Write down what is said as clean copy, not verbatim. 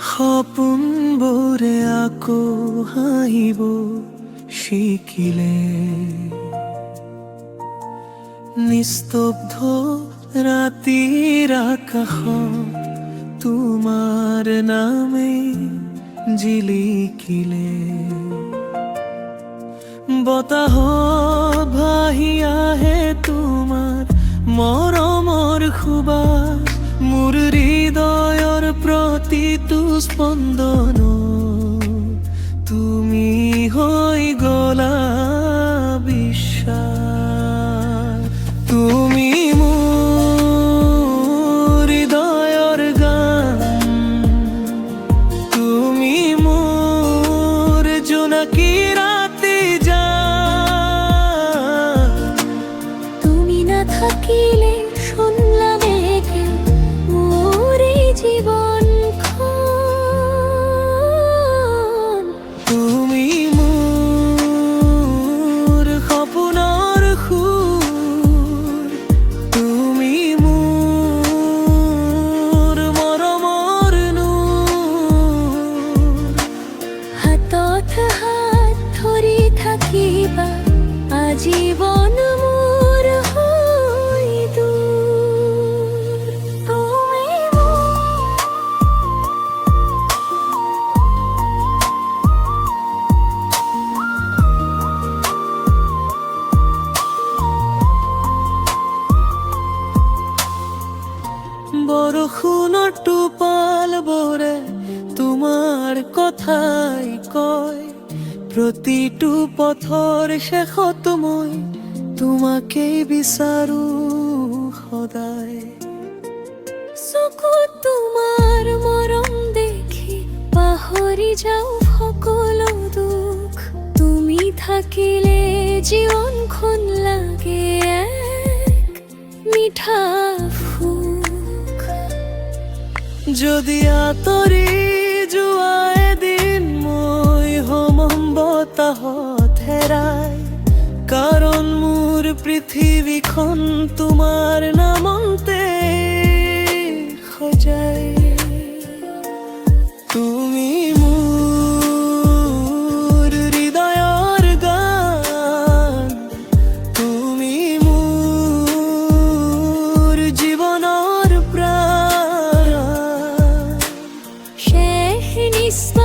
সপোনবোৰে আকৌ হাঁহিব শিকিলে। নিস্তব্ধ ৰাতিৰ আকাশত তোমাৰ নামে জিলিকিলে। বতাহত ভাহি আহে তোমাৰ মৰমৰ সুবাস, মোৰ হৃদয়ৰ প্ৰতিটো স্পন্দন তুমি হৈ গলা বিশ্বাস। তুমি মোৰ হৃদয়ৰ গান, তুমি মোৰ জোনাকী ৰাতি জান। তুমি না থাকিলে শুনলাম একে মোর এই জীবনখন। তুমি মোৰ সপোনৰ সুৰ, তুমি মোৰ মৰমৰ নূৰ। হাতত হাত ধৰি থাকিবা আজীবন মোৰ হৈ দূৰ। তুমি বৰষুণৰ টোপালবোৰে তোমাৰ কথাই কয়, প্ৰতিটো পথৰ শেষত মই তোমাকেই বিচাৰো সদায়। চকুত তোমাৰ মৰম দেখি পাহৰি যাওঁ সকলো দুখ। তুমি থাকিলে জীৱনখন লাগে এক মিঠা সুখ। যদি আঁতৰি যোৱা এদিন মই হমম বতাহত হেৰাই, কাৰণ মোৰ পৃথিৱীখন তোমাৰ নামতে সজাই। তুমি মোৰ হৃদয়ৰ গান, তুমি মোৰ জীৱনৰ প্ৰাণ। শেষ নিশ্চয়